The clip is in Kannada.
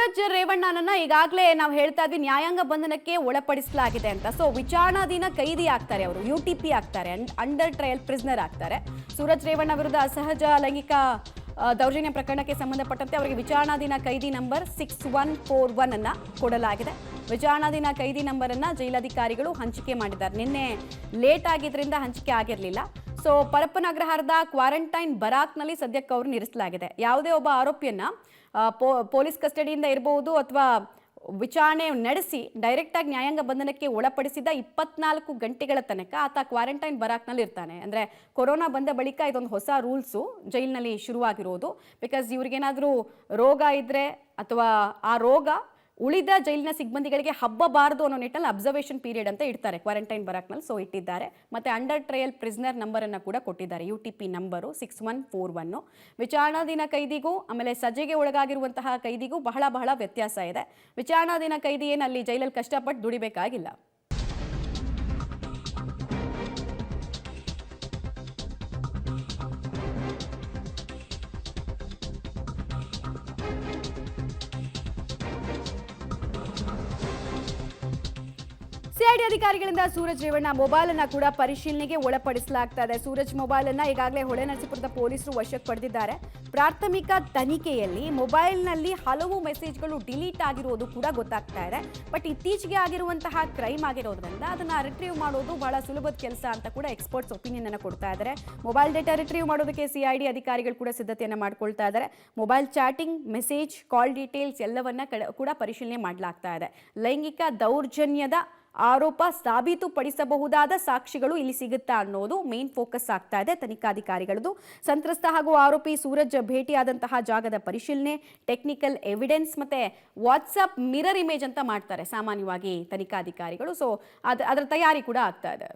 ಸೂರಜ್ ರೇವಣ್ಣನನ್ನ ಈಗಾಗಲೇ ನಾವು ಹೇಳ್ತಾ ಇದ್ವಿ ನ್ಯಾಯಾಂಗ ಬಂಧನಕ್ಕೆ ಒಳಪಡಿಸಲಾಗಿದೆ ಅಂತ. ಸೊ ವಿಚಾರಣಾಧೀನ ಕೈದಿ ಆಗ್ತಾರೆ, ಅವರು UTP ಆಗ್ತಾರೆ, ಅಂಡರ್ ಟ್ರಯಲ್ ಪ್ರಿಸ್ನರ್ ಆಗ್ತಾರೆ. ಸೂರಜ್ ರೇವಣ್ಣ ವಿರುದ್ಧ ಅಸಹಜ ಲೈಂಗಿಕ ದೌರ್ಜನ್ಯ ಪ್ರಕರಣಕ್ಕೆ ಸಂಬಂಧಪಟ್ಟಂತೆ ಅವರಿಗೆ ವಿಚಾರಣಾಧೀನ ಕೈದಿ ನಂಬರ್ 6141 ಅನ್ನ ಕೊಡಲಾಗಿದೆ. ವಿಚಾರಣಾಧೀನ ಕೈದಿ ನಂಬರ್ ಅನ್ನ ಜೈಲಾಧಿಕಾರಿಗಳು ಹಂಚಿಕೆ ಮಾಡಿದ್ದಾರೆ. ನಿನ್ನೆ ಲೇಟ್ ಆಗಿದ್ರಿಂದ ಹಂಚಿಕೆ ಆಗಿರಲಿಲ್ಲ. ಸೊ ಪರಪ್ಪನಗ್ರಹಾರದ ಕ್ವಾರಂಟೈನ್ ಬರಾಕ್ನಲ್ಲಿ ಸದ್ಯಕ್ಕೆ ಅವ್ರನ್ನ ಇರಿಸಲಾಗಿದೆ. ಯಾವುದೇ ಒಬ್ಬ ಆರೋಪಿಯನ್ನ ಪೊಲೀಸ್ ಕಸ್ಟಡಿಯಿಂದ ಇರಬಹುದು ಅಥವಾ ವಿಚಾರಣೆ ನಡೆಸಿ ಡೈರೆಕ್ಟ್ ಆಗಿ ನ್ಯಾಯಾಂಗ ಬಂಧನಕ್ಕೆ ಒಳಪಡಿಸಿದ 24 ಗಂಟೆಗಳ ತನಕ ಆತ ಕ್ವಾರಂಟೈನ್ ಬರಾಕ್ನಲ್ಲಿ ಇರ್ತಾನೆ. ಅಂದ್ರೆ ಕೊರೋನಾ ಬಂದ ಬಳಿಕ ಇದೊಂದು ಹೊಸ ರೂಲ್ಸು ಜೈಲಿನಲ್ಲಿ ಶುರುವಾಗಿರೋದು. ಬಿಕಾಸ್ ಇವ್ರಿಗೇನಾದರೂ ರೋಗ ಇದ್ರೆ ಅಥವಾ ಆ ರೋಗ ಉಳಿದ ಜೈಲಿನ ಸಿಬ್ಬಂದಿಗಳಿಗೆ ಹಬ್ಬಬಾರದು ಅನ್ನೋ ನಿಟ್ಟಲ್ಲಿ ಅಬ್ಸರ್ವೇಷನ್ ಪೀರಿಯಡ್ ಅಂತ ಇಡ್ತಾರೆ ಕ್ವಾರಂಟೈನ್ ಬರಾಕ್ನಲ್ಲಿ. ಸೊ ಇಟ್ಟಿದ್ದಾರೆ. ಮತ್ತೆ ಅಂಡರ್ ಟ್ರಯಲ್ ಪ್ರಿಸ್ನರ್ ನಂಬರ್ ಅನ್ನ ಕೂಡ ಕೊಟ್ಟಿದ್ದಾರೆ, UTP ನಂಬರು 6141. ವಿಚಾರಣಾಧೀನ ಕೈದಿಗೂ ಆಮೇಲೆ ಸಜೆಗೆ ಒಳಗಾಗಿರುವಂತಹ ಕೈದಿಗೂ ಬಹಳ ವ್ಯತ್ಯಾಸ ಇದೆ. ವಿಚಾರಣಾಧೀನ ಕೈದಿ ಏನು ಅಲ್ಲಿ ಜೈಲಲ್ಲಿ ಕಷ್ಟಪಟ್ಟು ದುಡಿಬೇಕಾಗಿಲ್ಲ. CID ಅಧಿಕಾರಿಗಳಿಂದ ಸೂರಜ್ ರೇವಣ್ಣ ಮೊಬೈಲ್ ಅನ್ನ ಕೂಡ ಪರಿಶೀಲನೆಗೆ ಒಳಪಡಿಸಲಾಗ್ತಾ ಇದೆ. ಸೂರಜ್ ಮೊಬೈಲ್ ಅನ್ನ ಈಗಾಗಲೇ ಹೊಳೆನರಸೀಪುರದ ಪೊಲೀಸರು ವಶಕ್ಕೆ ಪಡೆದಿದ್ದಾರೆ. ಪ್ರಾಥಮಿಕ ತನಿಖೆಯಲ್ಲಿ ಮೊಬೈಲ್ನಲ್ಲಿ ಹಲವು ಮೆಸೇಜ್ಗಳು ಡಿಲೀಟ್ ಆಗಿರೋದು ಕೂಡ ಗೊತ್ತಾಗ್ತಾ ಇದೆ. ಬಟ್ ಇತ್ತೀಚೆಗೆ ಆಗಿರುವಂತಹ ಕ್ರೈಮ್ ಆಗಿರೋದ್ರಿಂದ ಅದನ್ನ ರಿಟ್ರೀವ್ ಮಾಡೋದು ಬಹಳ ಸುಲಭದ ಕೆಲಸ ಅಂತ ಕೂಡ ಎಕ್ಸ್ಪರ್ಟ್ಸ್ ಒಪಿನಿಯನ್ ಅನ್ನ ಕೊಡ್ತಾ ಇದ್ದಾರೆ. ಮೊಬೈಲ್ ಡೇಟಾ ರಿಟ್ರೀವ್ ಮಾಡೋದಕ್ಕೆ CID ಅಧಿಕಾರಿಗಳು ಕೂಡ ಸಿದ್ಧತೆಯನ್ನ ಮಾಡ್ಕೊಳ್ತಾ ಇದ್ದಾರೆ. ಮೊಬೈಲ್ ಚಾಟಿಂಗ್, ಮೆಸೇಜ್, ಕಾಲ್ ಡೀಟೇಲ್ಸ್ ಎಲ್ಲವನ್ನ ಕೂಡ ಪರಿಶೀಲನೆ ಮಾಡಲಾಗ್ತಾ ಇದೆ. ಲೈಂಗಿಕ ದೌರ್ಜನ್ಯದ ಆರೋಪ ಸಾಬೀತುಪಡಿಸಬಹುದಾದ ಸಾಕ್ಷಿಗಳು ಇಲ್ಲಿ ಸಿಗುತ್ತಾ ಅನ್ನೋದು ಮೇನ್ ಫೋಕಸ್ ಆಗ್ತಾ ಇದೆ ತನಿಖಾಧಿಕಾರಿಗಳದು. ಸಂತ್ರಸ್ತ ಹಾಗೂ ಆರೋಪಿ ಸೂರಜ್ ಭೇಟಿಯಾದಂತಹ ಜಾಗದ ಪರಿಶೀಲನೆ, ಟೆಕ್ನಿಕಲ್ ಎವಿಡೆನ್ಸ್ ಮತ್ತೆ ವಾಟ್ಸ್ಆಪ್ ಮಿರರ್ ಇಮೇಜ್ ಅಂತ ಮಾಡ್ತಾರೆ ಸಾಮಾನ್ಯವಾಗಿ ತನಿಖಾಧಿಕಾರಿಗಳು. ಸೊ ಅದರ ತಯಾರಿ ಕೂಡ ಆಗ್ತಾ ಇದೆ.